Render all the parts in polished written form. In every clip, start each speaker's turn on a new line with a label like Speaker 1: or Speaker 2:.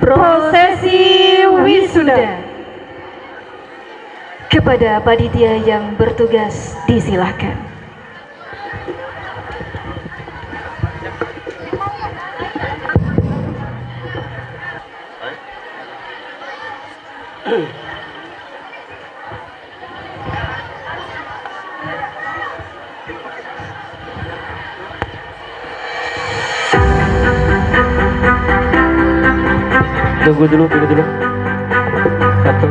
Speaker 1: Prosesi wisuda. Kepada panitia yang bertugas disilahkan.
Speaker 2: Tunggu dulu. Satu.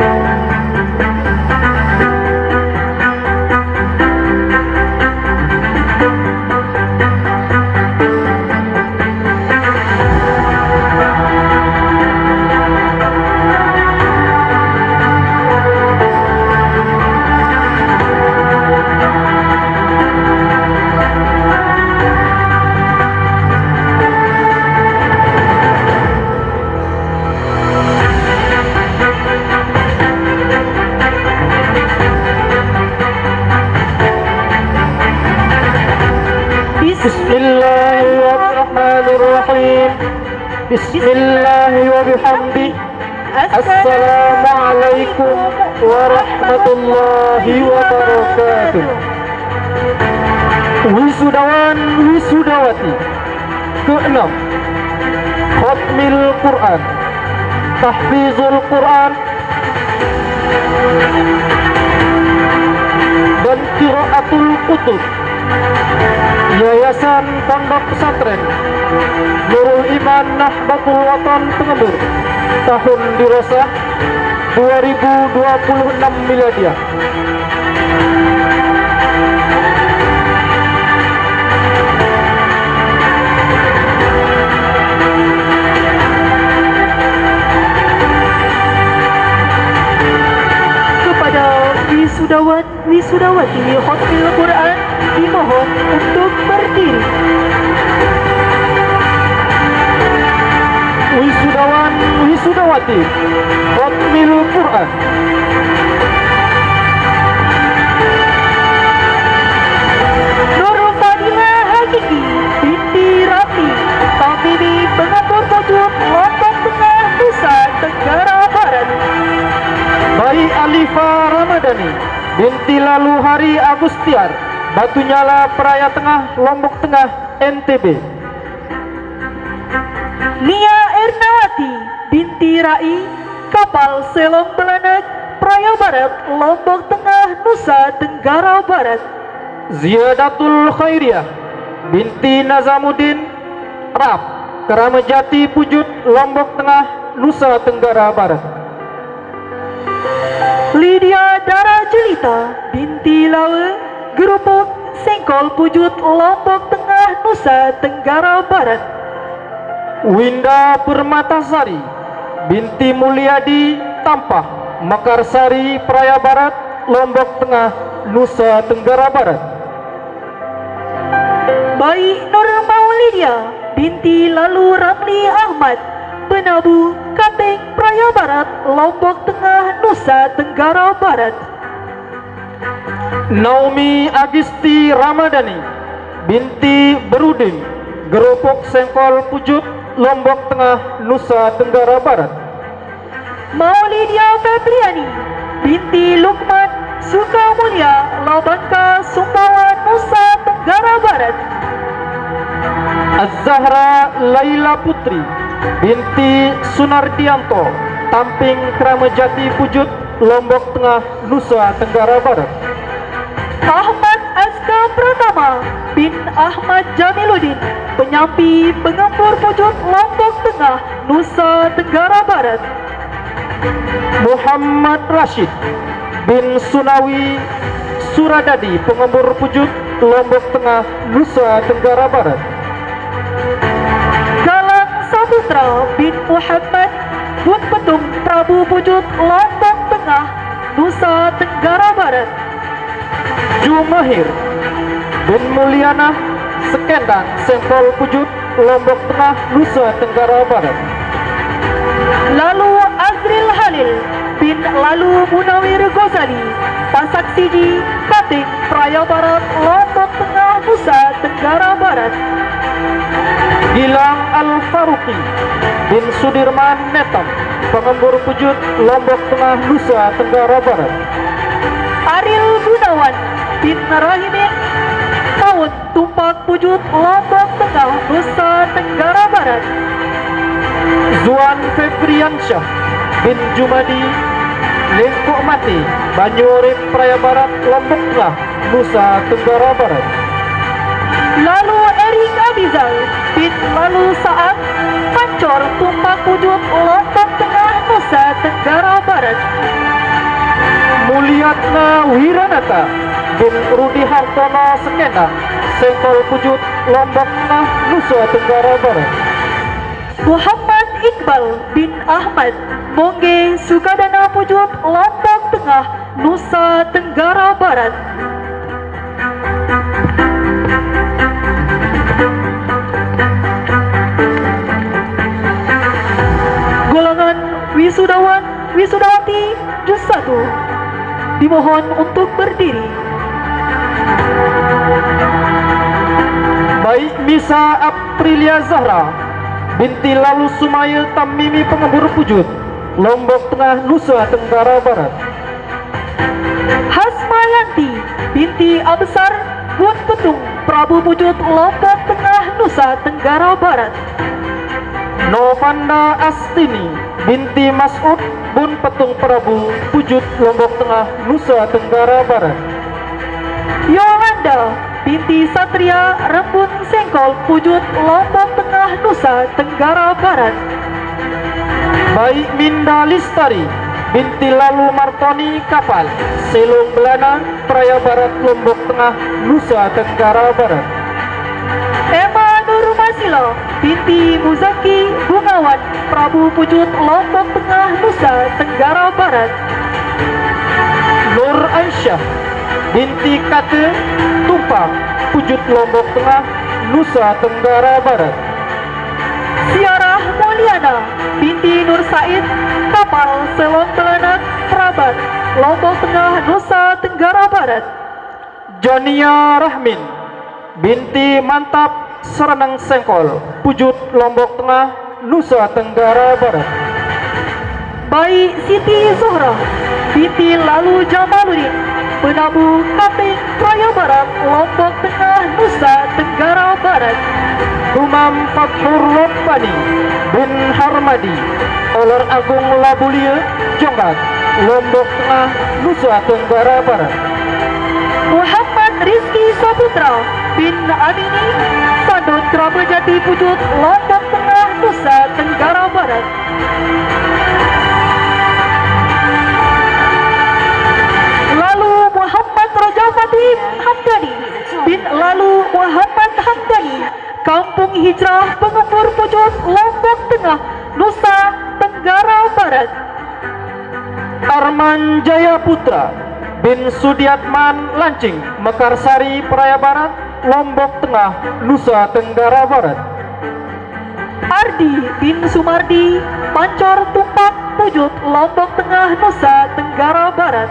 Speaker 2: Bismillahirrahmanirrahim. Bismillahi wa bihamdi. Assalamualaikum warahmatullahi wabarakatuh. Wisudawan wisudawati ke-6, Khatmil Quran, Tahfizul Quran dan Qiraatul Kutub, Yayasan Pondok Pesantren Nurul Iman Nahdlatul Watan Pengembur, tahun dirosah 2026 miladiah.
Speaker 1: Kepada wisudawan wisudawati Khatmil Quran dimohon untuk berdiri.
Speaker 2: Wisudawan wisudawati Khatmil Quran.
Speaker 1: Nurul Fadila Hakiki binti Rafi, Tabibi pengatur pojok Lombok Tengah, Nusa Tenggara Barat.
Speaker 2: Bayi Alifa Ramadhani binti Lalu Hari Agustiar, Batunyala Peraya Tengah, Lombok Tengah, NTB.
Speaker 1: Nia Ernawati binti Rai, Kapal Selong Belanak, Praia Barat, Lombok Tengah, Nusa Tenggara Barat.
Speaker 2: Ziyadatul Khairiyah binti Nazamuddin, Rap, Keramajati Pujut, Lombok Tengah, Nusa Tenggara Barat.
Speaker 1: Lydia Dara Jelita binti Lawe, Gerupuk Sengkol Pujut, Lombok Tengah, Nusa Tenggara Barat.
Speaker 2: Winda Permatasari binti Mulyadi Tampah, Mekarsari, Praia Barat, Lombok Tengah, Nusa Tenggara Barat.
Speaker 1: Bayi Nur Maulidia binti Lalu Ramli Ahmad, Benabu, Kapeng, Praia Barat, Lombok Tengah, Nusa Tenggara Barat.
Speaker 2: Naomi Agisti Ramadhani binti Berudin, Gerupuk Sengkol Pujut, Lombok Tengah, Nusa Tenggara Barat.
Speaker 1: Maulidia Febriani binti Lukman Sukamulya, Labangka, Sumbawa, Nusa Tenggara Barat.
Speaker 2: Az-Zahra Laila Putri binti Sunardianto, Tamping Kramajati Pujut, Lombok Tengah, Nusa Tenggara Barat.
Speaker 1: Ahmad Azka Pratama bin Ahmad Jamiluddin, Penyampi Pengempur Pujut, Lombok Tengah, Nusa Tenggara Barat.
Speaker 2: Muhammad Rashid bin Sunawi Suradadi, Pengembur Pujut, Lombok Tengah, Nusa Tenggara Barat.
Speaker 1: Galang Saputra bin Muhammad Bun Petung Prabu Pujut, Lombok Tengah, Nusa Tenggara Barat.
Speaker 2: Jumahir bin Mulyana Sekendang, Sengkol Pujut, Lombok Tengah, Nusa Tenggara Barat.
Speaker 1: Lalu Azril Halil bin Lalu Munawir Ghazali, Pasak Siji, Kating, Praia Barat, Lombok Tengah, Nusa Tenggara Barat.
Speaker 2: Gilang Al-Faruqi bin Sudirman Netam, Pengembur Pujut, Lombok Tengah, Nusa Tenggara Barat.
Speaker 1: Ariel Gunawan bin Rahimin Tahun, Tumpak Pujut, Lombok Tengah, Nusa Tenggara Barat.
Speaker 2: Zuan Febriansyah bin Jumadi Lengkok Mati, Banyurip Praya Barat, Lombok Tengah, Nusa Tenggara Barat.
Speaker 1: Lalu Erik Abizal bin Lalu Saat Pancor, Tumpak Pujut, Lombok Tengah, Nusa Tenggara Barat.
Speaker 2: Mulyatna Wiranata bin Rudi Hartono Sekendang, Sengkol Pujut, Lombok Tengah, Nusa Tenggara Barat.
Speaker 1: Muhammad Iqbal bin Ahmad Mongge Sukadana Pujut, Lombok Tengah, Nusa Tenggara Barat. Golongan wisudawan wisudawati juz 1 dimohon untuk berdiri.
Speaker 2: Baik Misa Aprilia Zahra binti Lalu Sumaya Tamimi, Pengembur Pujut, Lombok Tengah, Nusa Tenggara Barat.
Speaker 1: Hasmayanti binti Abesar Bun Petung, Prabu Pujut, Lombok Tengah, Nusa Tenggara Barat.
Speaker 2: Novanda Astini binti Mas'ud Bun Petung, Prabu Pujut, Lombok Tengah, Nusa Tenggara Barat.
Speaker 1: Yolanda binti Satria Rembun Sengkol Pujut, Lombok Tengah, Nusa Tenggara Barat.
Speaker 2: Baik Minda Listari binti Lalu Martoni Kapal, Selong Belana, Praya Barat, Lombok Tengah, Nusa Tenggara Barat.
Speaker 1: Emma Nurmasilo binti Muzaki Bungawan, Prabu Pujut, Lombok Tengah, Nusa Tenggara Barat.
Speaker 2: Nur Aisyah binti Kate Tumpak Pujut, Lombok Tengah, Nusa Tenggara Barat.
Speaker 1: Siarah Mulyana binti Nur Said Kapal, Selong Belanak, Prabat, Lombok Tengah, Nusa Tenggara Barat.
Speaker 2: Jonia Rahmin binti Mantap Serenang Sengkol Pujut, Lombok Tengah, Nusa Tenggara Barat.
Speaker 1: Baik Siti Zuhra binti Lalu Jamaluddin, Penabu Kaping, Praya Barat, Lombok Tengah, Nusa Tenggara Barat.
Speaker 2: Umam Fathur Lobbani bin Harmadi, Oler Agung Labulia, Jonggat, Lombok Tengah, Nusa Tenggara Barat.
Speaker 1: Muhammad Rizki Saputra bin Amini, Sadut Kerapajati Pujut, Lombok Tengah, Nusa Tenggara Barat. Lalu Muhammad Raja Fatih Hamdani bin Lalu Muhammad Hamdani, Kampung Hijrah, Pengembur Pujut, Lombok Tengah, Nusa Tenggara Barat.
Speaker 2: Arman Jaya Putra bin Sudiatman Lancing, Mekarsari, Praya Barat, Lombok Tengah, Nusa Tenggara Barat.
Speaker 1: Ardi bin Sumardi, Pancor Tumpak Pujut, Lombok Tengah, Nusa Tenggara Barat.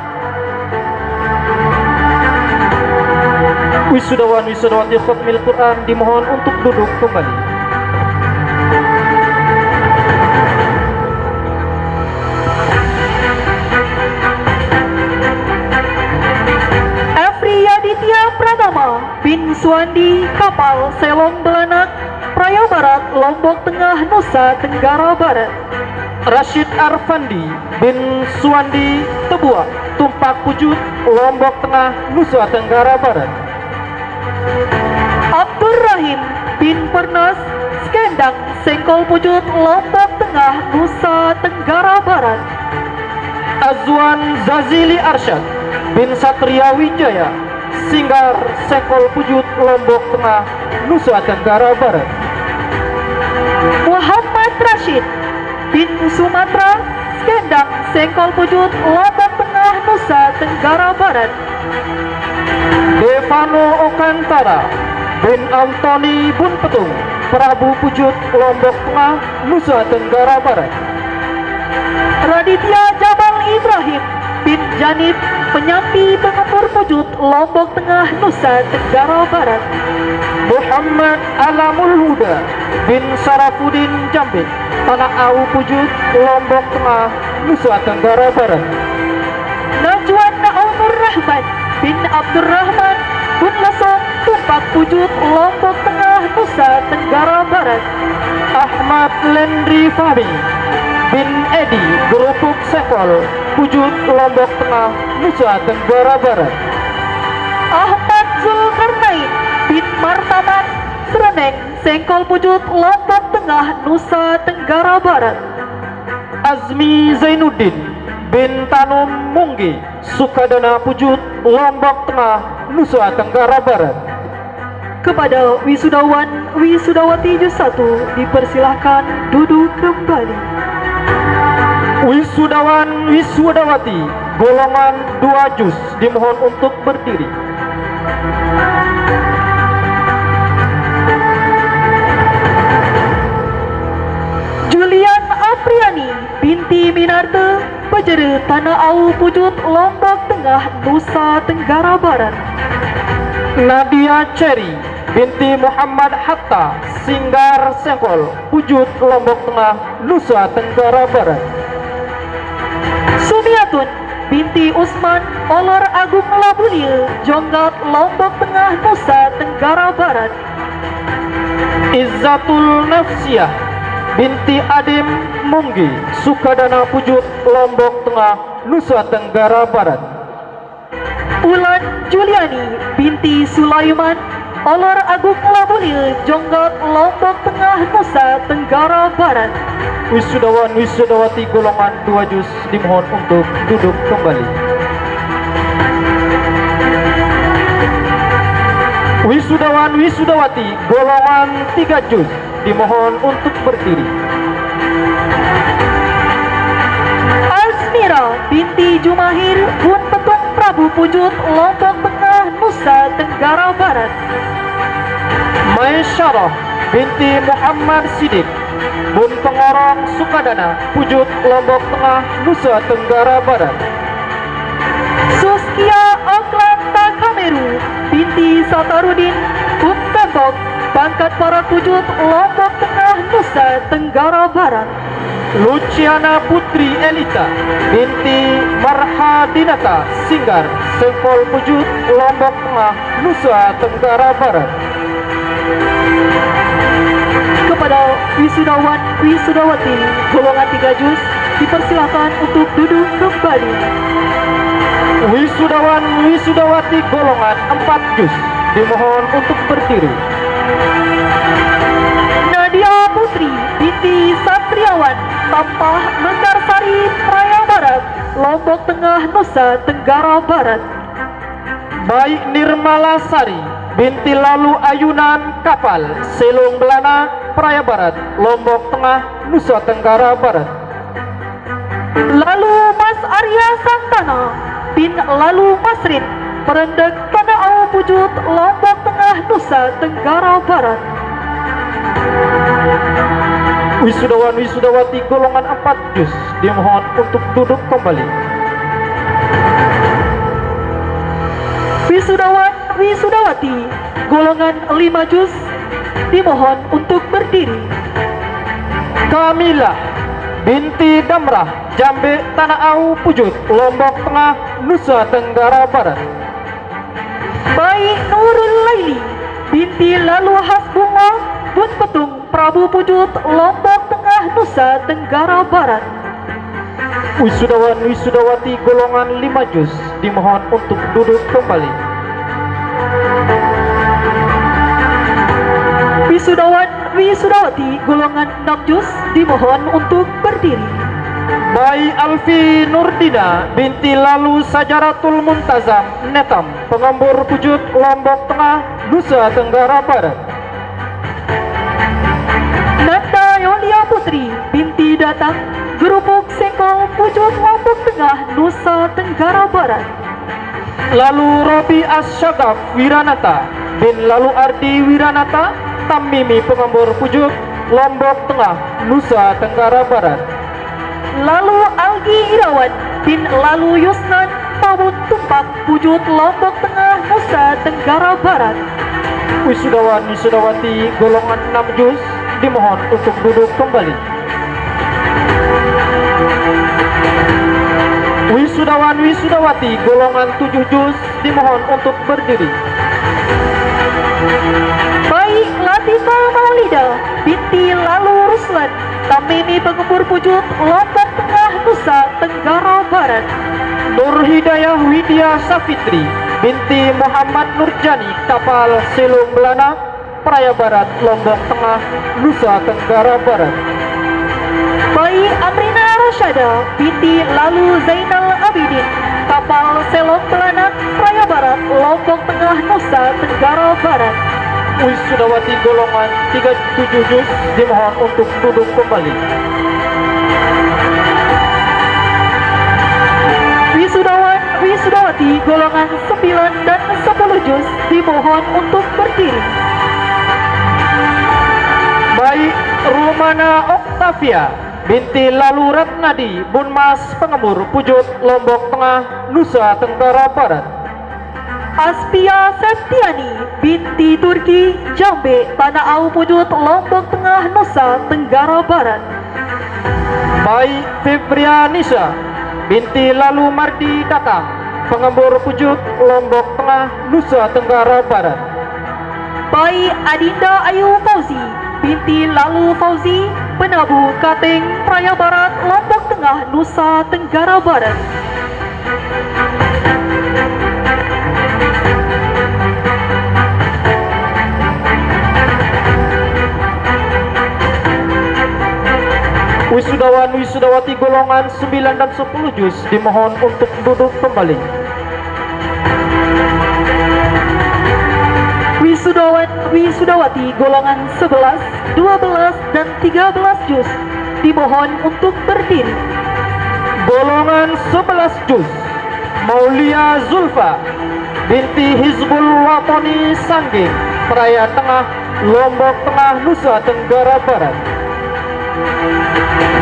Speaker 2: Wisudawan wisudawati Khatmil Quran dimohon untuk duduk kembali.
Speaker 1: Efriyaditya Pratama bin Suandi Kapal, Selong Belanak, Praya Barat, Lombok Tengah, Nusa Tenggara Barat.
Speaker 2: Rashid Arfandi bin Suwandi Tebuak, Tumpak Pujut, Lombok Tengah, Nusa Tenggara Barat.
Speaker 1: Abdur Rahim bin Pernas Skendang, Sengkol Pujut, Lombok Tengah, Nusa Tenggara Barat.
Speaker 2: Azwan Zazili Arsyad bin Satria Wijaya, Singgar, Sengkol Pujut, Lombok Tengah, Nusa Tenggara Barat.
Speaker 1: Muhammad Rashid bin Sumatera Skendang, Sengkol Pujut, Lombok Tengah, Nusa Tenggara Barat.
Speaker 2: Devano Okantara bin Antoni Bun Petung, Prabu Pujut, Lombok Tengah, Nusa Tenggara Barat.
Speaker 1: Raditya Jabal Ibrahim bin Janib, penyambi pengepur Pujut, Lombok Tengah, Nusa Tenggara Barat.
Speaker 2: Muhammad Alamul Huda bin Sarafuddin Jambe, Tanah Au Pujut, Lombok Tengah, Nusa Tenggara Barat.
Speaker 1: Najwan Nur Rahman bin Abdurrahman bin Lasong, Tumpak Pujut, Lombok Tengah, Nusa Tenggara Barat.
Speaker 2: Ahmad Lendri Fahmi bin Edi, Gerupuk Sekol, Pujut, Lombok Tengah, Nusa Tenggara Barat.
Speaker 1: Ahmad Zulkarnain bin Martaman, Sereneng, Sengkol Pujut, Lombok Tengah, Nusa Tenggara Barat.
Speaker 2: Azmi Zainuddin bin Tanum Munggi, Sukadana Pujut, Lombok Tengah, Nusa Tenggara Barat.
Speaker 1: Kepada wisudawan wisudawati juz 1 dipersilahkan duduk kembali.
Speaker 2: Wisudawan wisudawati golongan 2 juz dimohon untuk berdiri.
Speaker 1: Julian Apriani binti Minarte, Pejere, Tanah Au Pujut, Lombok Tengah, Nusa Tenggara Barat.
Speaker 2: Nadia Cherry binti Muhammad Hatta, Singgar Sengkol, Pujut, Lombok Tengah, Nusa Tenggara Barat.
Speaker 1: Sumiatun binti Usman, Olor Agung Labulir, Jonggat, Lombok Tengah, Nusa Tenggara Barat.
Speaker 2: Izzatul Nafsiyah binti Adim Munggi, Sukadana Pujut, Lombok Tengah, Nusa Tenggara Barat.
Speaker 1: Ulan Juliani binti Sulaiman, Olor Agung Labulir, Jonggat, Lombok Tengah, Nusa Tenggara Barat.
Speaker 2: Wisudawan wisudawati golongan 2 juz dimohon untuk duduk kembali. Wisudawan wisudawati golongan 3 juz dimohon untuk berdiri.
Speaker 1: Azmira binti Jumahir, Bun Petung Prabu Pujut, Lombok Tengah, Nusa Tenggara Barat.
Speaker 2: Maisyarah binti Muhammad Sidik, Bun Pengorong Sukadana, Pujut, Lombok Tengah, Nusa Tenggara Barat.
Speaker 1: Suskia Oklanta Kameru binti Satarudin, Bun Tembok, Pangkat Para Pujut, Lombok Tengah, Nusa Tenggara Barat.
Speaker 2: Luciana Putri Elita binti Marhadinata, Singgar, Sengkol Pujut, Lombok Tengah, Nusa Tenggara Barat.
Speaker 1: Kepada wisudawan wisudawati golongan 3 juz dipersilakan untuk duduk kembali.
Speaker 2: Wisudawan wisudawati golongan 4 juz dimohon untuk berdiri.
Speaker 1: Nadia Putri binti Satriawan, Tampah Mekarsari, Praia Barat, Lombok Tengah, Nusa Tenggara Barat.
Speaker 2: Baik Nirmala Sari binti Lalu Ayunan Kapal, Selong Belana, Praia Barat, Lombok Tengah, Nusa Tenggara Barat.
Speaker 1: Lalu Mas Arya Santana bin Lalu Masrin, Perendek, Tanah Au Pujut, Lombok Tengah, Nusa Tenggara Barat.
Speaker 2: Wisudawan wisudawati golongan 4 juz dimohon untuk duduk kembali.
Speaker 1: Wisudawan wisudawati golongan 5 juz dimohon untuk berdiri.
Speaker 2: Kamila binti Damrah, Jambe, Tanah Au Pujut, Lombok Tengah, Nusa Tenggara Barat.
Speaker 1: Baik Nurul Laili binti Lalu Hasbunga, Bun Petung Prabu Pujut, Lombok Tengah, Nusa Tenggara Barat.
Speaker 2: Wisudawan wisudawati golongan 5 juz dimohon untuk duduk kembali.
Speaker 1: Wisudawan wisudawati golongan 6 juz dimohon untuk berdiri.
Speaker 2: Bayi Alfi Nurdina binti Lalu Sajaratul Muntazam, Netam, Pengembur Pujut, Lombok Tengah, Nusa Tenggara Barat.
Speaker 1: Nanda Yolia Putri binti Datang, Gerupuk Sengkol Pujut, Lombok Tengah, Nusa Tenggara Barat.
Speaker 2: Lalu Robi Asyagaf Wiranata bin Lalu Ardi Wiranata, Tamimi, Pengembur Pujut, Lombok Tengah, Nusa Tenggara Barat.
Speaker 1: Lalu Algi Irawan bin Lalu Yusnan Pabut Tumpak Pujut Lombok Tengah Nusa Tenggara Barat.
Speaker 2: Wisudawan wisudawati golongan 6 juz dimohon untuk duduk kembali. Wisudawan wisudawati golongan 7 juz dimohon untuk berdiri.
Speaker 1: Baik Latifah Maulida binti Lalu Ruslan Tamimi Pengepur Pujut Lombok Tengah Nusa Tenggara Barat.
Speaker 2: Nur Hidayah Widya Safitri binti Muhammad Nurjani Kapal Selong Belana Praia Barat Lombok Tengah Nusa Tenggara Barat.
Speaker 1: Baik Amrina Rasyada binti Lalu Zainal Abidin Kapal Selong Belana Praia Barat Lombok Tengah Nusa Tenggara Barat.
Speaker 2: Wisudawati golongan 37 juz dimohon untuk duduk kembali.
Speaker 1: Wisudawan wisudawati golongan 9 dan 10 juz dimohon untuk berdiri.
Speaker 2: Baik Rumana Oktavia binti Lalu Ratnadi Bunmas Pengemur Pujut Lombok Tengah Nusa Tenggara Barat.
Speaker 1: Aspia Septiani binti Turki Jambe Tanah Au Pujut Lombok Tengah Nusa Tenggara Barat.
Speaker 2: Baik Febrianisa binti Lalu Mardi Datang Pengembur Pujut Lombok Tengah Nusa Tenggara Barat.
Speaker 1: Baik Adinda Ayu Fauzi binti Lalu Fauzi Penabu Kateng Praia Barat Lombok Tengah Nusa Tenggara Barat.
Speaker 2: Wisudawan wisudawati golongan 9 dan 10 juz dimohon untuk duduk kembali.
Speaker 1: Wisudawan wisudawati golongan 11, 12 dan 13 juz dimohon untuk berdiri.
Speaker 2: Golongan 11 juz Maulia Zulfa binti Hizbul Watani Sangging Praia Tengah Lombok Tengah Nusa Tenggara Barat.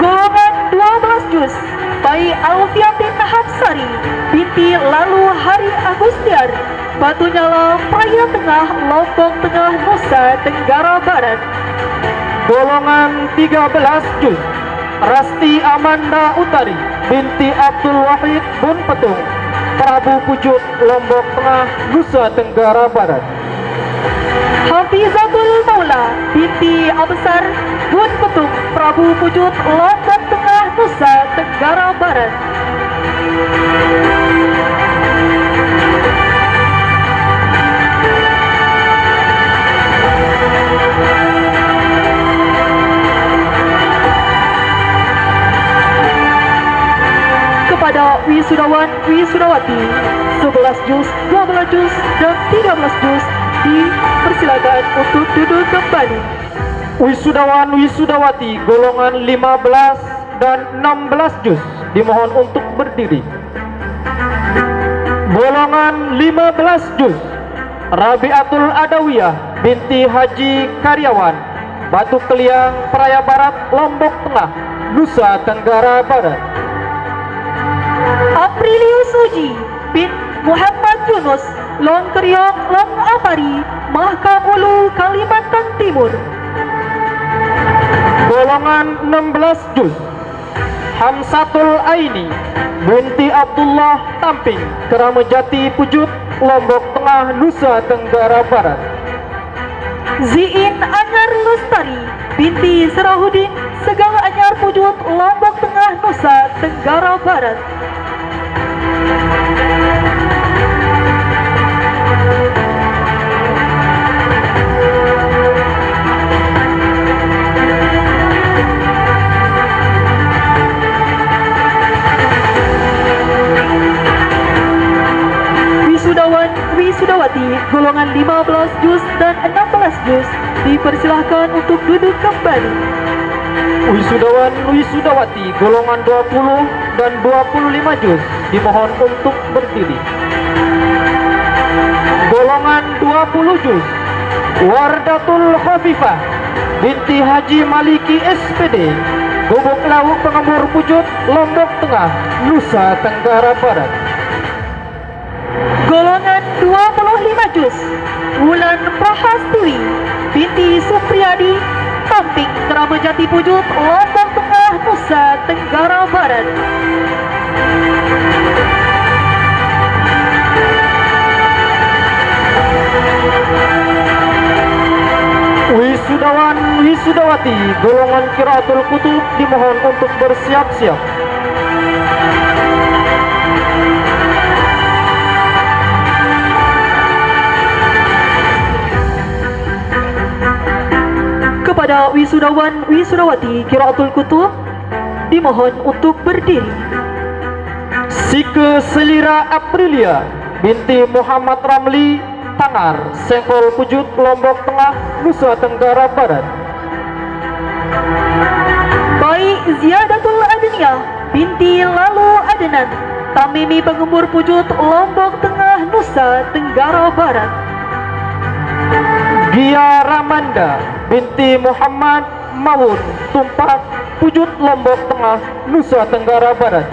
Speaker 1: Golongan 12 juz Bayi Alfiatin Hapsari binti Lalu Hari Agustiar Batu Nyala Praia Tengah Lombok Tengah Nusa Tenggara Barat.
Speaker 2: Golongan 13 juz Rasti Amanda Utari binti Abdul Wahid Bun Petung Prabu Pujut Lombok Tengah Nusa Tenggara Barat.
Speaker 1: Hafizatul Maula binti Absar Bun Petung Prabu Pujut Lombok Tengah Nusa Tenggara Barat. Kepada wisudawan wisudawati 11 juz, 12 juz dan 13 juz dipersilakan untuk duduk kembali.
Speaker 2: Wisudawan wisudawati golongan 15 dan 16 juz dimohon untuk berdiri. Golongan 15 juz Rabiatul Adawiyah binti Haji Karyawan Batu Keliang Praia Barat Lombok Tengah Nusa Tenggara Barat.
Speaker 1: Aprilius Uji bin Muhammad Yunus Long Kriok Long Apari Mahkamulu Kalimantan Timur.
Speaker 2: Golongan 16 juz Hamsatul Aini binti Abdullah Tamping Keramajati Pujut Lombok Tengah Nusa Tenggara Barat.
Speaker 1: Ziin Anyar Lestari binti Serahudin Segang Anyar Pujut Lombok Tengah Nusa Tenggara Barat. Wisudawan wisudawati golongan 15 juz dan 16 juz dipersilahkan untuk duduk kembali.
Speaker 2: Wisudawan wisudawati golongan 20 dan 25 juz dimohon untuk berdiri. Golongan 20 juz Wardatul Khafifah binti Haji Maliki SPD Gubuk Lauk Pengembur Pujut, Lombok Tengah, Nusa Tenggara Barat.
Speaker 1: Golongan 25 juz, Wulan Prahastiwi binti Supriyadi, Tamping Keramajati Pujut, Lombok Tengah, Nusa Tenggara Barat.
Speaker 2: Wisudawan Wisudawati golongan Qiraatul Kutub dimohon untuk bersiap-siap.
Speaker 1: Kepada wisudawan Wisudawati Qiraatul Kutub dimohon untuk berdiri.
Speaker 2: Sike Selira Aprilia binti Muhammad Ramli, Tangar, Sengkol Pujut, Lombok Tengah, Nusa Tenggara Barat.
Speaker 1: Baik Ziyadatul Adniyah binti Lalu Adnan, Tamimi Pengembur Pujut, Lombok Tengah, Nusa Tenggara Barat.
Speaker 2: Gia Ramanda binti Muhammad Mawun, Tumpak, Pujut, Lombok Tengah, Nusa Tenggara Barat.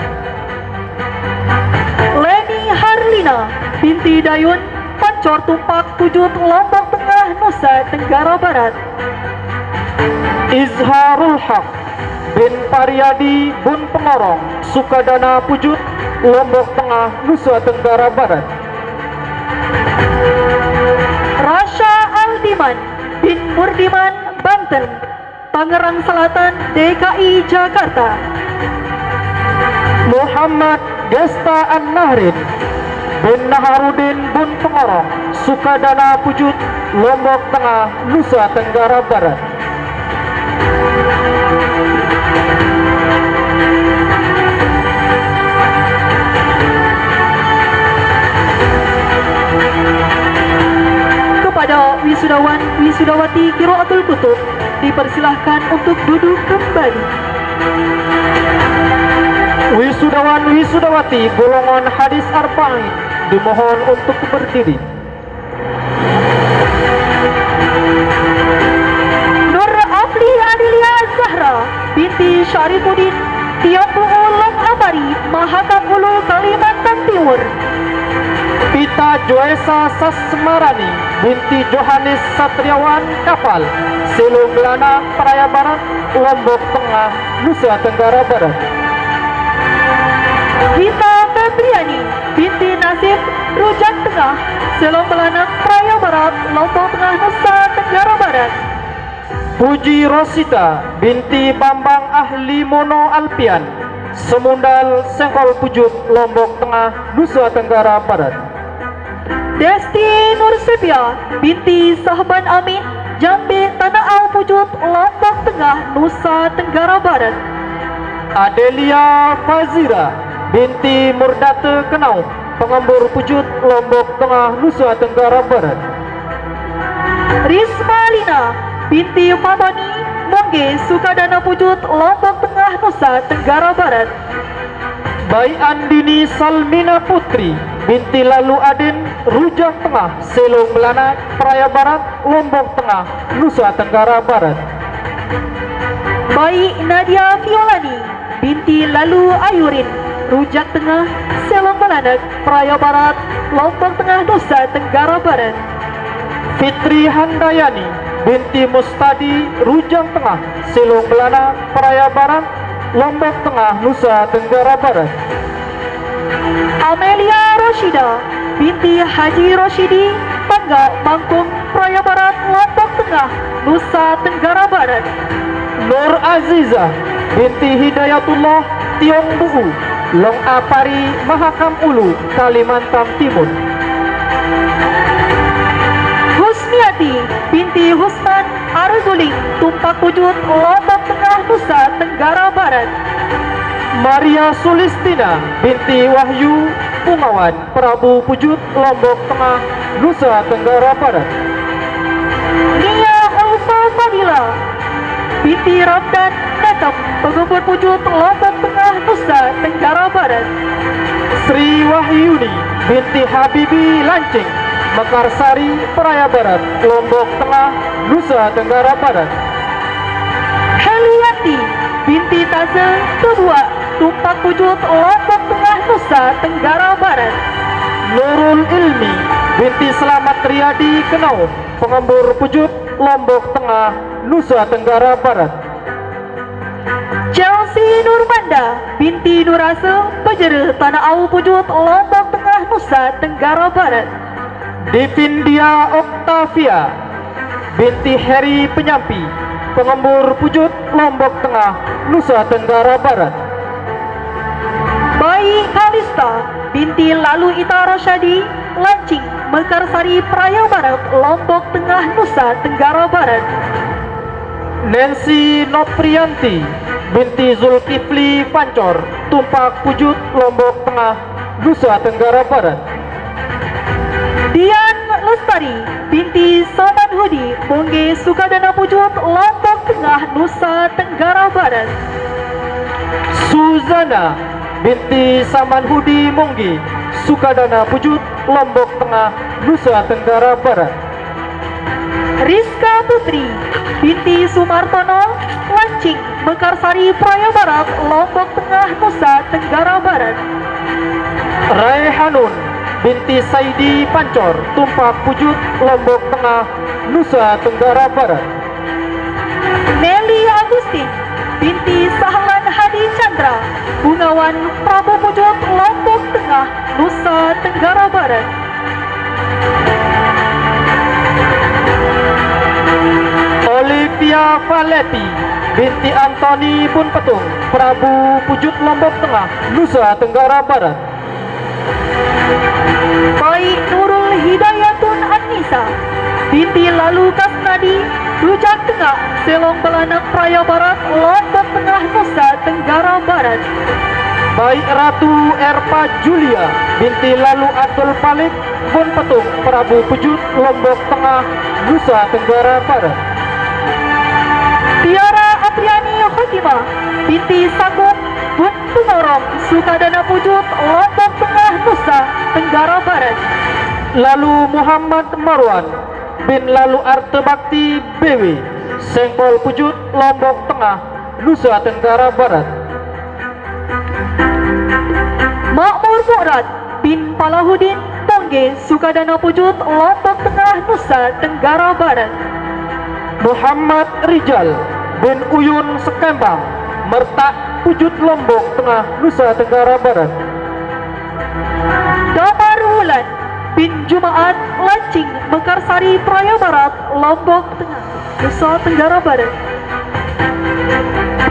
Speaker 1: Leni Harlina binti Dayun, Pancor Tumpak, Pujut, Lombok Tengah, Nusa Tenggara Barat.
Speaker 2: Izharul Haq bin Pariyadi Bun Pengorong, Sukadana Pujut, Lombok Tengah, Nusa Tenggara Barat.
Speaker 1: Rasha Aldiman bin Murdiman, Banten, Tangerang Selatan, DKI Jakarta.
Speaker 2: Muhammad Desta An-Nahrin bin Naharudin Bun Pengorong, Sukadana Pujut, Lombok Tengah, Nusa Tenggara Barat.
Speaker 1: Kepada wisudawan Wisudawati Qiraatul Kutub dipersilahkan untuk duduk kembali.
Speaker 2: Wisudawan Wisudawati golongan Hadis Arba'in dimohon untuk berdiri.
Speaker 1: Nur Afli Adelia Zahra binti Syarifuddin, Tiongkok Long Amari, Mahakam Ulu, Kalimantan Timur.
Speaker 2: Pita Joesa Sasmarani binti Johannes Satriawan, Kapal, Selo Belana, Praia Barat, Lombok Tengah, Nusa Tenggara Barat.
Speaker 1: Gita Febriani binti Nasib, Rujak Tengah, Selong Belanang, Praia Barat, Lombok Tengah, Nusa Tenggara Barat.
Speaker 2: Puji Rosita binti Bambang Ahli Mono Alpian, Semundal, Sengkol Pujut, Lombok Tengah, Nusa Tenggara Barat.
Speaker 1: Desti Nursepia binti Sahban Amin, Jambi, Tanah Au Pujut, Lombok Tengah, Nusa Tenggara Barat.
Speaker 2: Adelia Fazira binti Murdate Kenau, Pengembur Pujut, Lombok Tengah, Nusa Tenggara Barat.
Speaker 1: Risma Lina binti Fatoni, Mongge, Sukadana Pujut, Lombok Tengah, Nusa Tenggara Barat.
Speaker 2: Bayi Andini Salmina Putri binti Lalu Adin, Rujak Tengah, Selo Melana, Praia Barat, Lombok Tengah, Nusa Tenggara Barat.
Speaker 1: Bayi Nadia Violani binti Lalu Ayurin, Rujak Tengah, Selong Balanak, Praia Barat, Lombok Tengah, Nusa Tenggara Barat.
Speaker 2: Fitri Handayani binti Mustadi, Rujak Tengah, Selong Belana, Praia Barat, Lombok Tengah, Nusa Tenggara Barat.
Speaker 1: Amelia Roshida binti Haji Roshidi, Pangga, Mangkung, Praia Barat, Lombok Tengah, Nusa Tenggara Barat.
Speaker 2: Nur Aziza binti Hidayatullah, Tiong Buu, Long Apari, Mahakam Ulu, Kalimantan Timur.
Speaker 1: Husniati binti Husnan, Arguling, Tumpak Pujut, Lombok Tengah, Nusa Tenggara Barat.
Speaker 2: Maria Sulistina binti Wahyu Pungawan, Prabu Pujut, Lombok Tengah, Nusa Tenggara Barat.
Speaker 1: Nia Ulfa Fadila binti Ramdan Netem, Pengembur Pujut, Lombok Tengah, Nusa Tenggara Barat.
Speaker 2: Sri Wahyuni binti Habibi Lancing, Mekarsari, Praia Barat, Lombok Tengah, Nusa Tenggara Barat.
Speaker 1: Helianti binti Taze kedua, Tumpak Pujut, Lombok Tengah, Nusa Tenggara Barat.
Speaker 2: Nurul Ilmi binti Selamat Riyadi Kenaun, Pengembur Pujut, Lombok Tengah, Nusa Tenggara Barat.
Speaker 1: Chelsea Nurmanda binti Nurase Pejere Tanah Au Pujut, Lombok Tengah, Nusa Tenggara Barat.
Speaker 2: Divindia Oktavia binti Heri Penyampi, Pengembur Pujut, Lombok Tengah, Nusa Tenggara Barat.
Speaker 1: Bayi Kalista binti Lalu Ita Rosyadi Lancing, Mekarsari Praya Barat, Lombok Tengah, Nusa Tenggara Barat.
Speaker 2: Nancy Noprianti binti Zulkifli Pancor, Tumpak Pujut, Lombok Tengah, Nusa Tenggara Barat.
Speaker 1: Dian Lestari binti Saman Hudi Bongge Sukadana Pujut, Lombok Tengah, Nusa Tenggara Barat.
Speaker 2: Suzana binti Saman Hudi Monggi, Sukadana Pujut, Lombok Tengah, Nusa Tenggara Barat.
Speaker 1: Rizka Putri binti Sumartono Lancing, Mekarsari Praya Barat, Lombok Tengah, Nusa Tenggara Barat.
Speaker 2: Raihanun binti Saidi Pancor, Tumpak Pujut, Lombok Tengah, Nusa Tenggara Barat.
Speaker 1: Nelly Agustin binti Sahlan Hadi Chandra, Bungawan Prabu Pujut, Lombok Tengah, Nusa Tenggara Barat.
Speaker 2: Olivia Valetti binti Antoni Bun Petung, Prabu Pujut, Lombok Tengah, Nusa Tenggara Barat.
Speaker 1: Baik Nurul Hidayatun Anissa binti Lalu Kasnadi, Rujak Tengah, Selong Belanak Praya Barat, Lombok Tengah, Nusa Tenggara Barat.
Speaker 2: Baik Ratu Erpa Julia binti Lalu Abdul Malik Bun Petung, Prabu Pujut, Lombok Tengah, Nusa Tenggara Barat.
Speaker 1: Tiara Apriani Khotimah binti Sakung Bun Pengorong, Sukadana Pujut, Lombok Tengah, Nusa Tenggara Barat.
Speaker 2: Lalu Muhammad Marwan bin Lalu Arte Bakti BW, Sengpol Pujut, Lombok Tengah, Nusa Tenggara Barat.
Speaker 1: Makmur Murad bin Palahudin Bongge, Sukadana Pujut, Lombok Tengah, Nusa Tenggara Barat.
Speaker 2: Muhammad Rijal bin Uyun Sekembang, Mertak Pujut, Lombok Tengah, Nusa Tenggara Barat.
Speaker 1: Damar Wulan bin Jumaat Lancing, Mekarsari Praya Barat, Lombok Tengah, Nusa Tenggara Barat.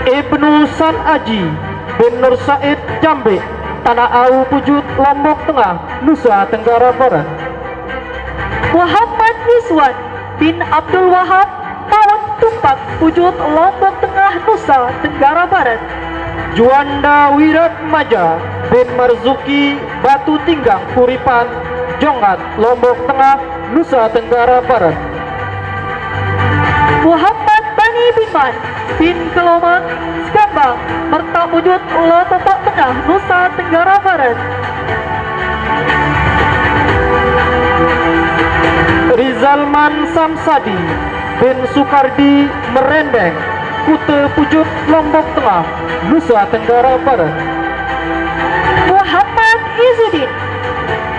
Speaker 2: Ibnu San Aji bin Nur Said Jambe, Tanah Au Pujut, Lombok Tengah, Nusa Tenggara Barat.
Speaker 1: Muhammad Rizwan bin Abdul Wahab Paun Tumpak Pujut, Lombok Tengah, Nusa Tenggara Barat.
Speaker 2: Juanda Wirat Maja bin Marzuki Batu Tinggang Kuripan, Jongat, Lombok Tengah, Nusa Tenggara Barat.
Speaker 1: Muhammad Bani Biman bin Kelomak Sekambang, Merta Pujut, Lombok Tengah, Nusa Tenggara Barat.
Speaker 2: Rizalman Samsadi bin Sukardi Merendeng, Kute Pujut, Lombok Tengah, Nusa Tenggara Barat.
Speaker 1: Muhammad Izzuddin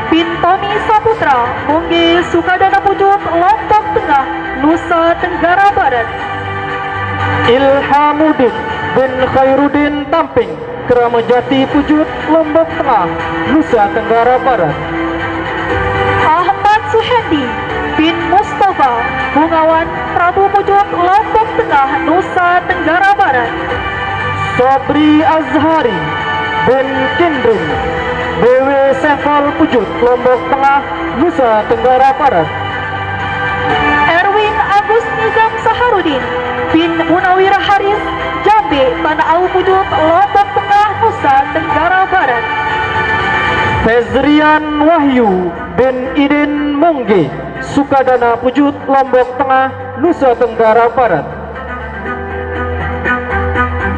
Speaker 1: bin Tommy Saputra, Bongge Sukadana Pujut, Lombok Tengah, Nusa Tenggara Barat.
Speaker 2: Ilhamuddin bin Khairuddin Tamping, Keramajati Pujut, Lombok Tengah, Nusa Tenggara Barat.
Speaker 1: Ahmad Suhendi bin Mustafa, Bungawan Prabu Pujut, Lombok Tengah, Nusa Tenggara Barat.
Speaker 2: Sobri Azhari bin Kindrin, BW Sengkol Pujut, Lombok Tengah, Nusa Tenggara Barat.
Speaker 1: Erwin Agus Nizam Saharudin bin Munawir Haris, Jambe, Tanah Au Pujut, Lombok Tengah, Nusa Tenggara Barat.
Speaker 2: Fezrian Wahyu bin Idin Mungge, Sukadana Pujut, Lombok Tengah, Nusa Tenggara Barat.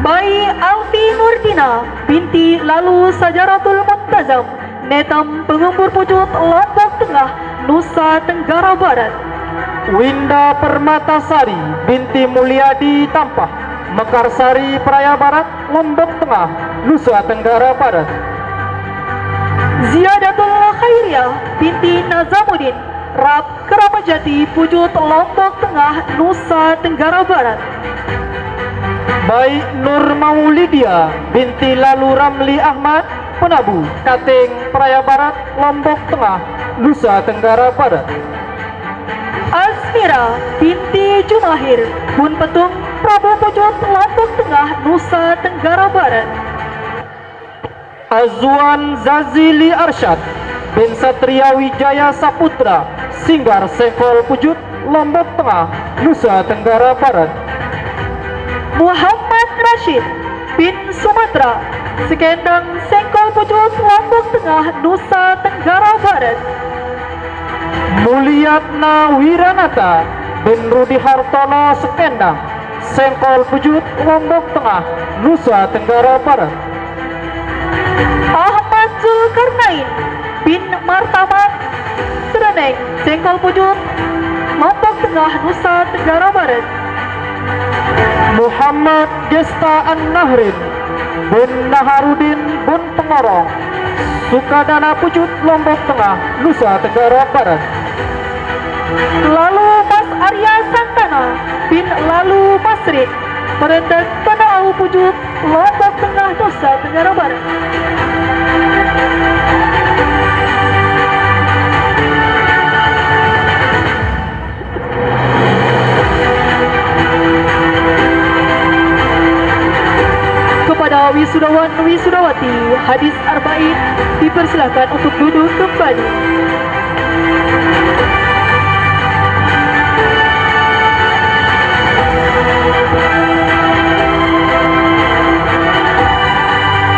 Speaker 1: Bayi Alfi Nurdina binti Lalu Sajaratul Muntazam, Netam Pengembur Pujut, Lombok Tengah, Nusa Tenggara Barat.
Speaker 2: Winda Permatasari binti Mulyadi Tampah, Mekarsari Praia Barat, Lombok Tengah, Nusa Tenggara Barat.
Speaker 1: Ziyadatul Khairiyah binti Nazamuddin, Rab Keramajati, Pujut, Lombok Tengah, Nusa Tenggara Barat.
Speaker 2: Baik Nur Maulidia binti Lalu Ramli Ahmad, Penabu, Kating, Praia Barat, Lombok Tengah, Nusa Tenggara Barat.
Speaker 1: Azmira binti Jumahir, Bun Petung, Prabu Pujut, Lombok Tengah, Nusa Tenggara Barat.
Speaker 2: Azwan Zazili Arsyad bin Satria Wijaya Saputra, Singgar Sengkol Pujut, Lombok Tengah, Nusa Tenggara Barat.
Speaker 1: Muhammad Rashid bin Sumatera, Sekendang Sengkol Pujut, Lombok Tengah, Nusa Tenggara Barat.
Speaker 2: Mulyatna Wiranata bin Rudi Hartono, Sekendang Sengkol Pujut, Lombok Tengah, Nusa Tenggara Barat.
Speaker 1: Ahmad Zulkarnain bin Martaman, Sereneng, Sengkol Pujut, Lombok Tengah, Nusa Tenggara Barat.
Speaker 2: Muhammad Gesta An-Nahrin bin Naharudin bin Pengorong, Sukadana Pujut, Lombok Tengah, Nusa Tenggara Barat.
Speaker 1: Lalu Mas Arya Santana bin Lalu Masrid, Perendak Panau Pujut, Lombok Tengah, Nusa Tenggara Barat. Kepada wisudawan wisudawati hadis arba'in dipersilakan untuk duduk kembali.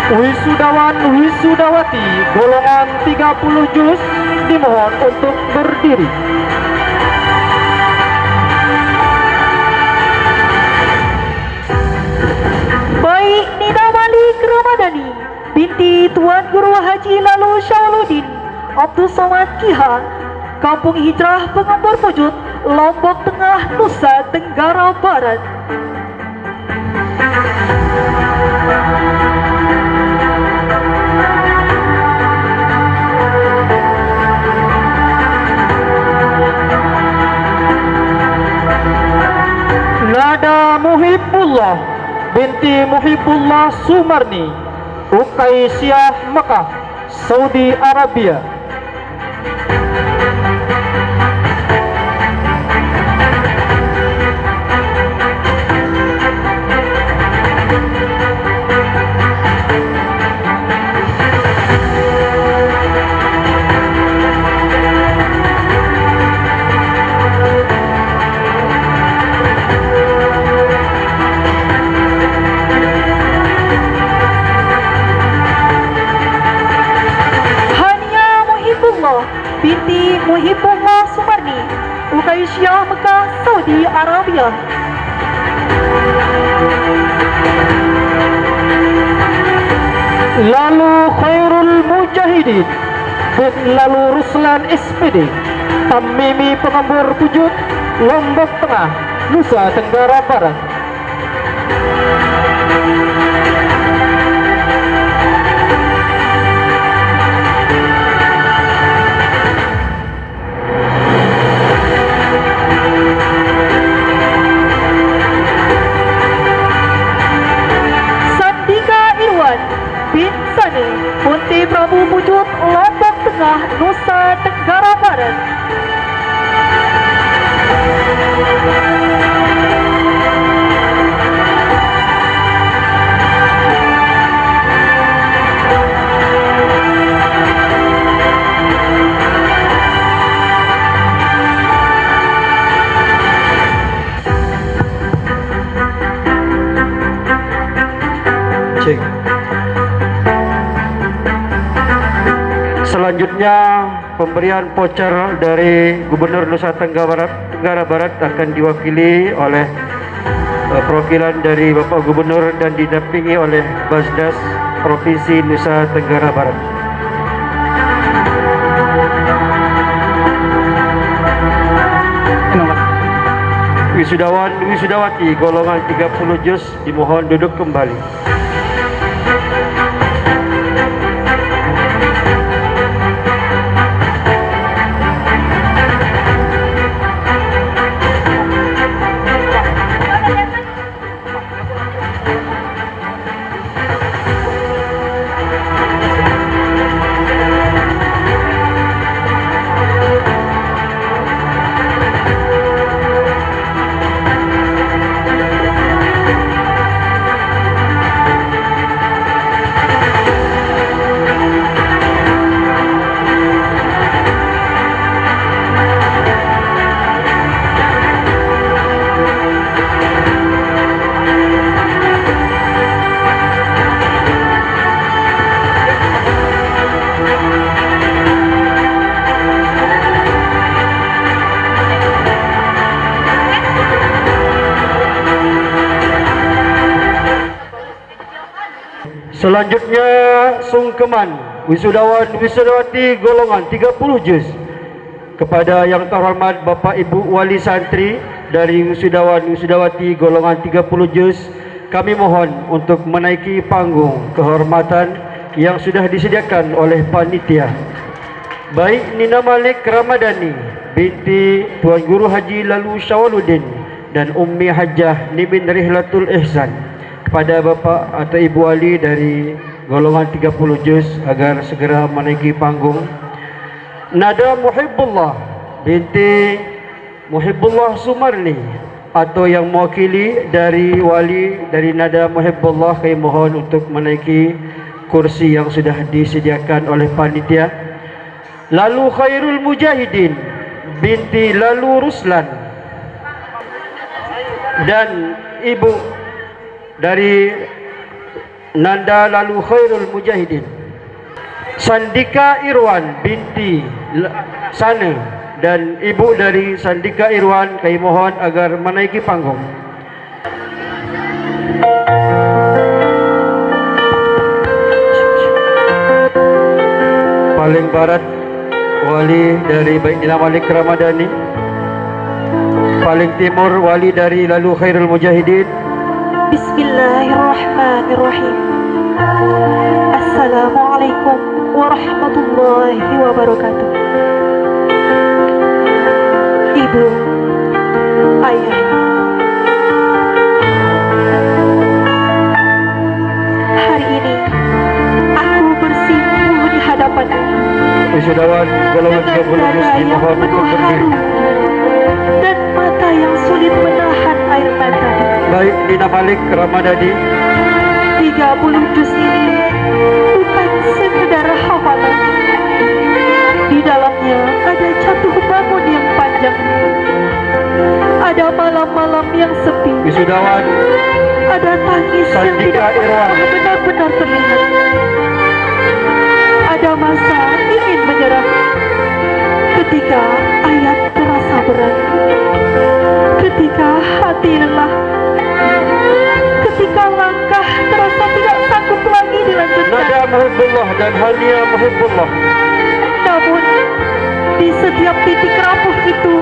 Speaker 2: Wisudawan wisudawati golongan 30 juz dimohon untuk berdiri.
Speaker 1: Baik Nina Malik Ramadhani binti Tuan Guru Haji Lalu Syauluddin Abdul Somad Kiha, Kampung Hijrah Pengambur Pujut, Lombok Tengah, Nusa Tenggara Barat.
Speaker 2: Nada Muhibbullah binti Muhibbullah Sumarni, Ukaisyah, Mekah, Saudi Arabia.
Speaker 1: Binti Muhibbullah Sumarni, Ukaisyah, Mekah, Saudi Arabia.
Speaker 2: Lalu Khairul Mujahidin bin Lalu Ruslan SPD, Tamimi Pengambur Pujut, Lombok Tengah, Nusa Tenggara Barat.
Speaker 1: bin Sani, Punti Prabu Pujut, Lombok Tengah, Nusa Tenggara Barat.
Speaker 3: Selanjutnya pemberian voucher dari Gubernur Nusa Tenggara Barat akan diwakili oleh perwakilan dari Bapak Gubernur dan didampingi oleh Basdas Provinsi Nusa Tenggara Barat. Wisudawan wisudawati golongan 30 juz dimohon duduk kembali. Selanjutnya sungkeman wisudawan wisudawati golongan 30 juz kepada yang terhormat Bapak Ibu Wali Santri dari wisudawan wisudawati golongan 30 juz, kami mohon untuk menaiki panggung kehormatan yang sudah disediakan oleh panitia. Baik Nina Malik Ramadhani binti Tuan Guru Haji Lalu Syawaluddin dan Ummi Hajjah Nibin Rihlatul Ihsan, kepada Bapak atau Ibu Wali dari golongan 30 juz agar segera menaiki panggung. Nada Muhibbullah binti Muhibbullah Sumarli atau yang mewakili dari wali dari Nada Muhibbullah, kami mohon untuk menaiki kursi yang sudah disediakan oleh panitia. Lalu Khairul Mujahidin binti Lalu Ruslan dan Ibu dari Nanda Lalu Khairul Mujahidin. Sandika Irwan binti Sana dan ibu dari Sandika Irwan, kami mohon agar menaiki panggung. Paling barat wali dari Baik Nina Malik Ramadhani, paling timur wali dari Lalu Khairul Mujahidin.
Speaker 1: Bismillahirrahmanirrahim. Assalamualaikum warahmatullahi wabarakatuh. Ibu, ayah, hari ini aku bersimpuh di hadapanmu
Speaker 3: Wisudawan golongan 30 juz dimohon untuk berdiri.
Speaker 1: dan mata yang sulit menahan air mata.
Speaker 3: Baik Nina Malik Ramadhani,
Speaker 1: 30 juz ini bukan sekedar hafalan. Di dalamnya ada jatuh bangun yang panjang, ada malam-malam yang sepi,
Speaker 3: wisudawan
Speaker 1: ada tangis yang
Speaker 3: Sandika
Speaker 1: tidak pernah
Speaker 3: Irwan.
Speaker 1: benar-benar terlihat, ada masa ingin menyerah ketika ayat terasa berat, ketika hati lelah, ketika langkah terasa tidak sanggup lagi dilanjutkan.
Speaker 3: Nada Muhibbullah dan Hania Muhibbullah.
Speaker 1: Namun di setiap titik rapuh itu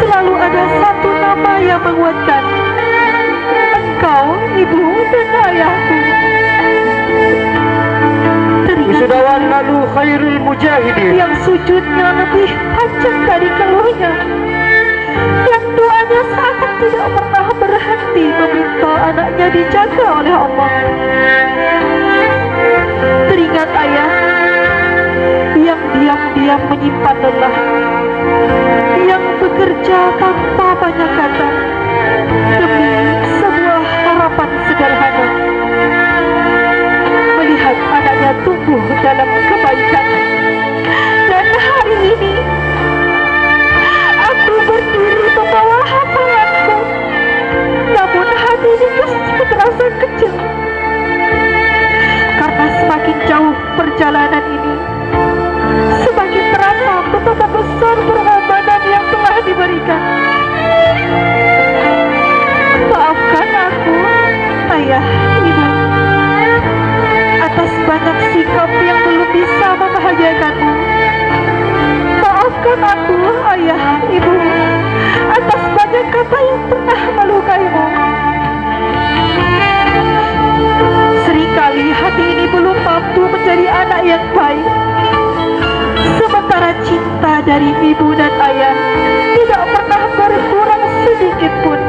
Speaker 1: selalu ada satu nama yang menguatkan. Engkau, ibu dan ayahku. Teringat
Speaker 3: Wisudawan Lalu Khairul Mujahidin,
Speaker 1: yang sujudnya lebih panjang dari keluhnya, yang doanya seakan tidak pernah berhenti meminta anaknya dijaga oleh Allah. Teringat ayah yang diam-diam menyimpan lelah, yang bekerja tanpa banyak kata demi sebuah harapan sederhana, melihat anaknya tumbuh dalam kebaikan. Dan hari ini aku berdiri membawa hafalanku, namun hati ini justru terasa kecil, karena semakin jauh perjalanan ini, semakin terasa betapa besar pengorbanan yang telah diberikan. Maafkan aku, ayah, ibu, atas banyak sikap yang belum bisa membahagiakanmu. Maafkan aku, ayah, ibu, atas banyak siapa yang pernah melukaimu? Seringkali hati ini belum mampu menjadi anak yang baik, sementara cinta dari ibu dan ayah tidak pernah berkurang sedikit pun.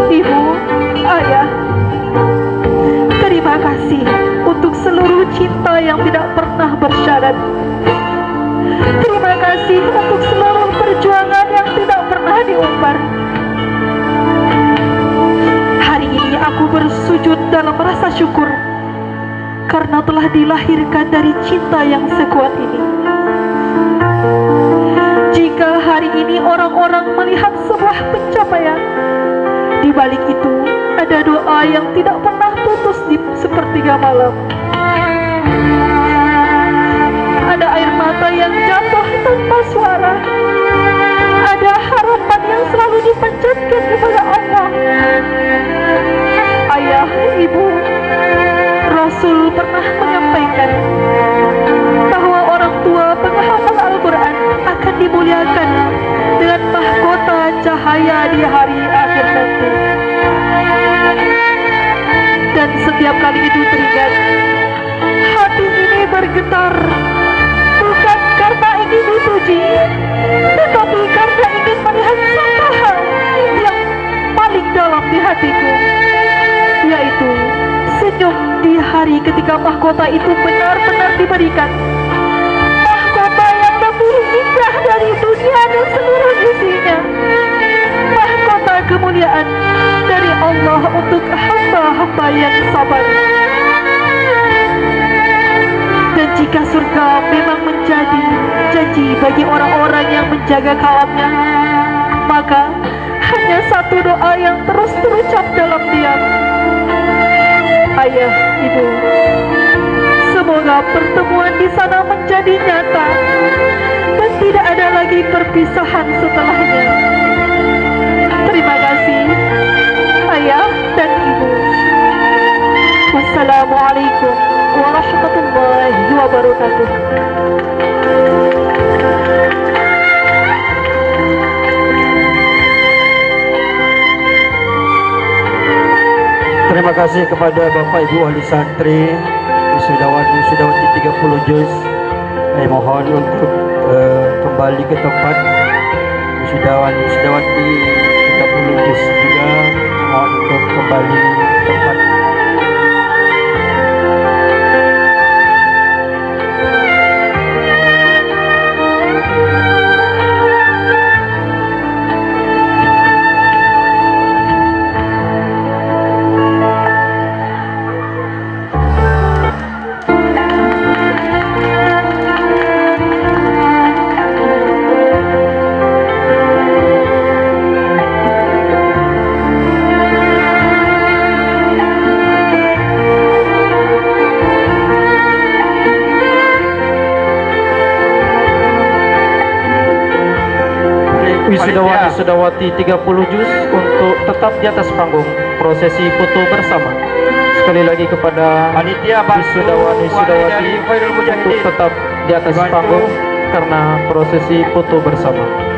Speaker 1: Ibu, ayah, terima kasih untuk seluruh cinta yang tidak pernah bersyarat. Terima kasih untuk seluruh perjuangan yang tidak pernah diumbar. Hari ini aku bersujud dalam rasa syukur karena telah dilahirkan dari cinta yang sekuat ini. Jika hari ini orang-orang melihat sebuah pencapaian, di balik itu ada doa yang tidak pernah putus di sepertiga malam. Ada air mata yang jatuh tanpa suara. Ada harapan yang selalu dipanjatkan kepada Allah. Ayah, ibu, Rasul pernah menyampaikan bahwa orang tua penghafal Al-Quran akan dimuliakan dengan mahkota cahaya di hari akhir nanti. Dan setiap kali itu teringat, hati ini bergetar, bukan karena ingin dipuji, tetapi karena ingin melihat satu hal yang paling dalam di hatiku, yaitu senyum di hari ketika mahkota itu benar-benar diberikan. Mahkota yang lebih indah dari dunia dan seluruh isinya. Mahkota kemuliaan dari Allah untuk hamba-hamba yang sabar. Dan jika surga memang menjadi janji bagi orang-orang yang menjaga kalamnya, maka hanya satu doa yang terus terucap dalam diam. Ayah, ibu, semoga pertemuan di sana menjadi nyata dan tidak ada lagi perpisahan setelahnya. Terima kasih, ayah dan ibu. Wassalamualaikum warahmatullahi wabarakatuh.
Speaker 3: Terima kasih kepada Bapak Ibu Ahli Santri, wisudawati 30 juz. Mohon untuk kembali ke tempat. Wisudawati 30 juz juga mohon untuk kembali ke tempat.
Speaker 2: Wisudawati 30 juz untuk tetap di atas panggung, prosesi foto bersama. Sekali lagi kepada
Speaker 3: Panitia
Speaker 2: wisudawati untuk tetap di atas panggung karena prosesi foto bersama.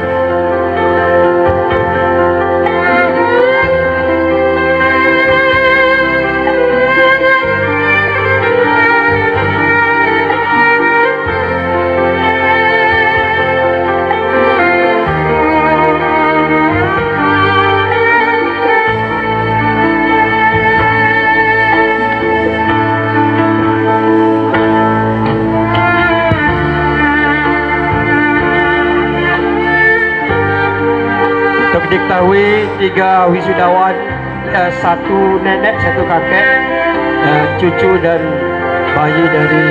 Speaker 3: Diketahui 3 wisudawan, 1 nenek, 1 kakek, cucu dan bayi dari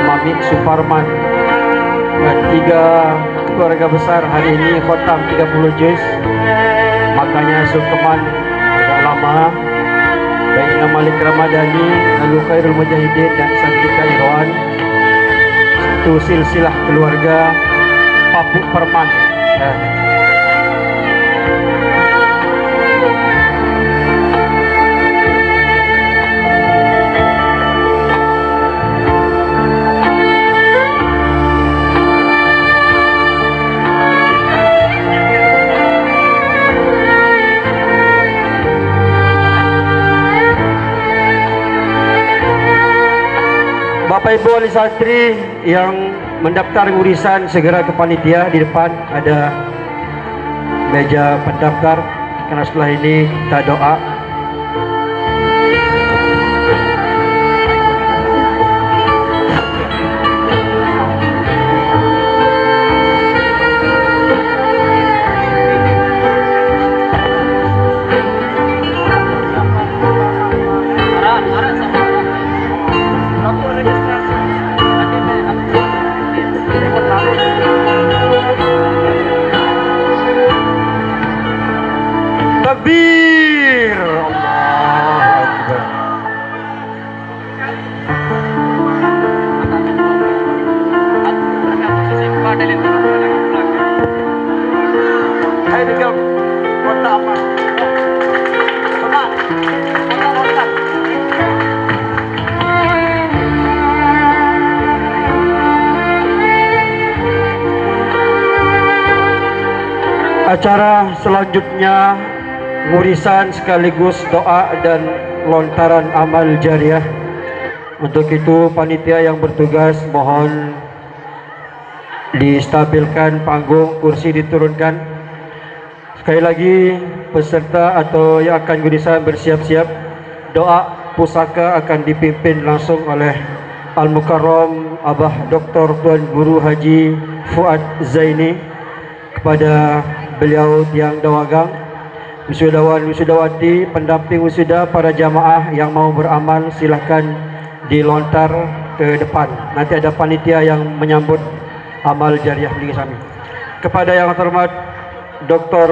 Speaker 3: Mamik Suparman, dan 3 keluarga besar hari ini khotam 30 juz. Makanya sungkeman agak lama. Baik Malik Ramadhani, lalu Khairul Mujahidin dan Sandika Irwan, satu silsilah keluarga Papuk Perman. Bapak Ibu wali santri yang mendaftar urisan segera ke panitia. Di depan ada meja pendaftar, karena setelah ini kita doa. Takbir, Allahu Akbar. Hai tinggal kota apa? Acara selanjutnya ngurisan sekaligus doa dan lontaran amal jariah. Untuk itu panitia yang bertugas mohon distabilkan panggung, kursi diturunkan. Sekali lagi peserta atau yang akan ngurisan bersiap-siap. Doa pusaka akan dipimpin langsung oleh Al-Mukarram Abah Dr. Tuan Guru Haji Fuad Zaini. Kepada beliau yang dawagang, wisudawan wisudawati, pendamping wisuda, para jamaah yang mau beramal silahkan dilontar ke depan. Nanti ada panitia yang menyambut amal jariah bagi kami. Kepada yang terhormat Dr.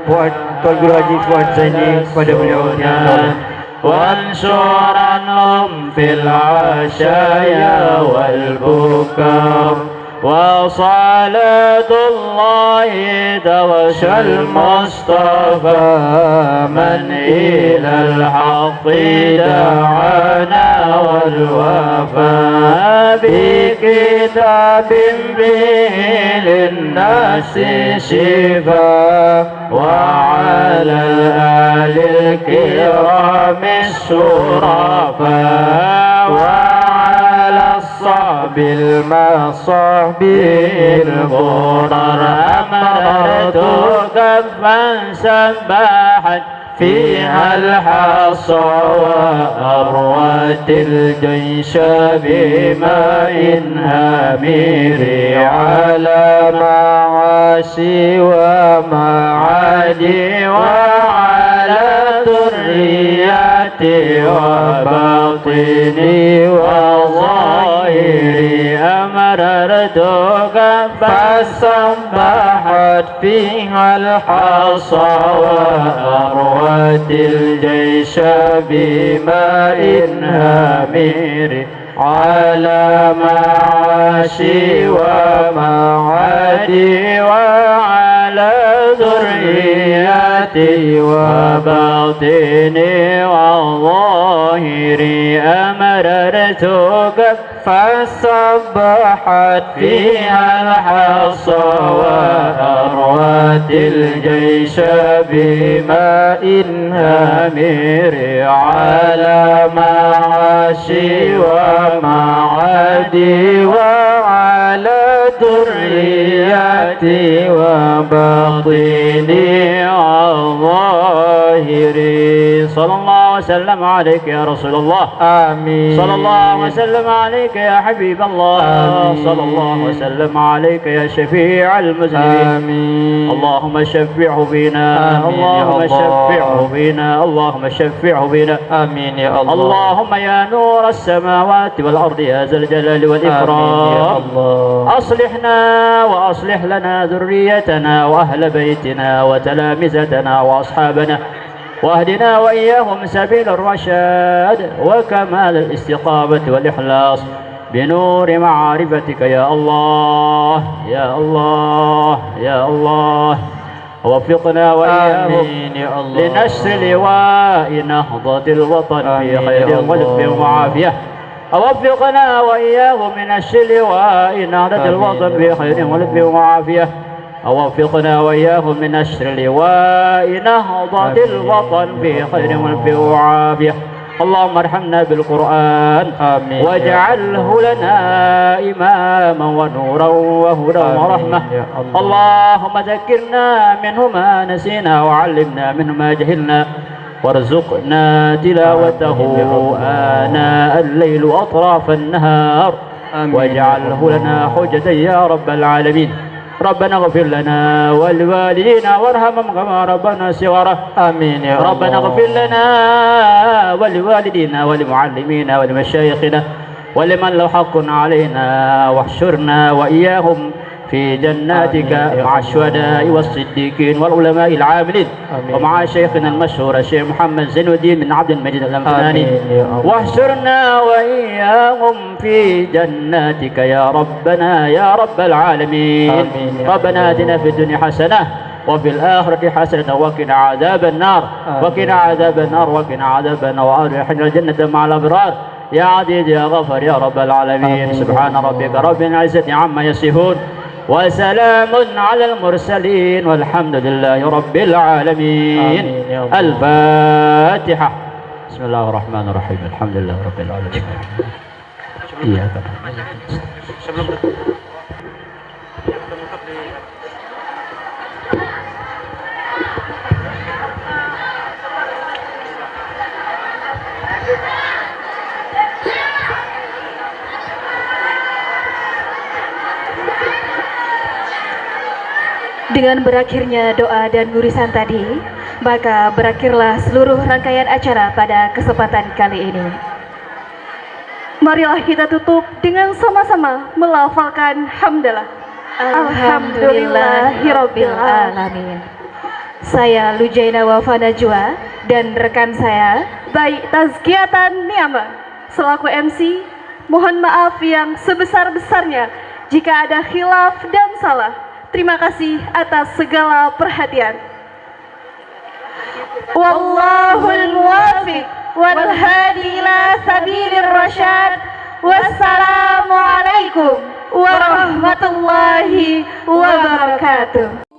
Speaker 3: Fuad Tuan Guru Haji Fuad Zaini, kepada beliau yang dawagang.
Speaker 4: وانشرنهم في العشايا والبكاء وصلاة الله دوش المصطفى من إلى الحق دعانا والوفاء بكتاب به للناس شفاء وعلى الآل الكرام الشرفاء وعلى الصحب المصحب الغرر أمرت كفا سباحت فيها الحصى وأروت الجيش بماء هامر على معاشي ومعادي وعلى ذرياتي وباطني وظاهري أمررتك فسبحت فيها الحصى وأروت الجيش بماء هامر على معاشي ومعادي وعلى ذرياتي وباطني وظاهري أمررتك فسبحت فيها الحصى وأروت الجيش بماء هامر على معاشي ومعادي وعلى ذرياتي وباطني وظاهري. صلى الله وسلم عليك يا رسول الله.
Speaker 2: آمين.
Speaker 4: صلى الله وسلم عليك يا حبيب الله.
Speaker 2: آمين.
Speaker 4: صلى الله وسلم عليك يا شفيع المذنبين.
Speaker 2: آمين.
Speaker 4: اللهم شفعه بنا.
Speaker 2: آمين يا
Speaker 4: اللهم
Speaker 2: الله.
Speaker 4: شفعه بنا. اللهم شفعه بنا.
Speaker 2: آمين يا الله.
Speaker 4: اللهم يا نور السماوات والأرض يا ذا الجلال والإكرام.
Speaker 2: آمين يا الله.
Speaker 4: أصلحنا وأصلح لنا ذريتنا وأهل بيتنا وتلامذتنا وأصحابنا واهدنا وإياهم سبيل الرشاد وكمال الاستقامة والإخلاص بنور معرفتك يا الله يا الله يا الله. ووفقنا وإياهم
Speaker 2: آمين يا الله.
Speaker 4: لنشر لواء نهضة الوطن في
Speaker 2: آمين
Speaker 4: خير
Speaker 2: يا
Speaker 4: ولطف
Speaker 2: الله.
Speaker 4: وعافية. ووفقنا وإياهم لنشر لواء نهضة
Speaker 2: آمين
Speaker 4: الوطن
Speaker 2: يا
Speaker 4: في خير
Speaker 2: الله.
Speaker 4: ولطف وعافية. ووفقنا وإياهم لنشر لواء نهضة
Speaker 2: آمين يا
Speaker 4: الوطن في خير
Speaker 2: الله.
Speaker 4: ولطف وعافية. اللهم ارحمنا بالقرآن
Speaker 3: آمين.
Speaker 4: واجعله لنا إماما ونورا وهدى ورحمة.
Speaker 3: يا الله.
Speaker 4: اللهم ذكرنا منه ما نسينا وعلمنا منه ما جهلنا وارزقنا تلاوته آناء الليل وأطراف النهار
Speaker 3: آمين.
Speaker 4: واجعله لنا حجة يا رب العالمين. ربنا اغفر لنا ولوالدينا وارحمهم كما ربنا صغارا.
Speaker 3: آمين يا الله.
Speaker 4: ربنا اغفر لنا ولوالدينا ولمعلمينا ولمشايخنا ولمن له حق علينا واحشرنا وإياهم في جناتك مع الشهداء والصديقين والعلماء العاملين ومع شيخنا المشهور الشيخ محمد زين الدين بن عبد المجيد الأمثاني واحشرنا وإياهم في جناتك يا ربنا يا رب العالمين. ربنا آتنا في الدنيا حسنة وفي الآخرة حسنة وقنا عذاب النار وقنا عذاب النار وقنا عذاب النار وأدخلنا الجنة مع الأبرار يا عزيز يا غفر يا رب العالمين. سبحان ربك رب العزة عما يصفون وسلام على المرسلين والحمد لله رب العالمين. الفاتحة. بسم الله الرحمن الرحيم الحمد لله رب العالمين. إياك
Speaker 1: Dengan berakhirnya doa dan gurisan tadi, maka berakhirlah seluruh rangkaian acara pada kesempatan kali ini. Marilah kita tutup dengan sama-sama melafalkan hamdalah. Alhamdulillahirabbil alamin. Saya Lujaina Wafa Najwa dan rekan saya Baik Tazkiyatan Ni'amah selaku MC, mohon maaf yang sebesar-besarnya jika ada khilaf dan salah. Terima kasih atas segala perhatian. Wallahul muwafiq wal hadi ila sabilir rasyad. Wassalamualaikum warahmatullahi wabarakatuh.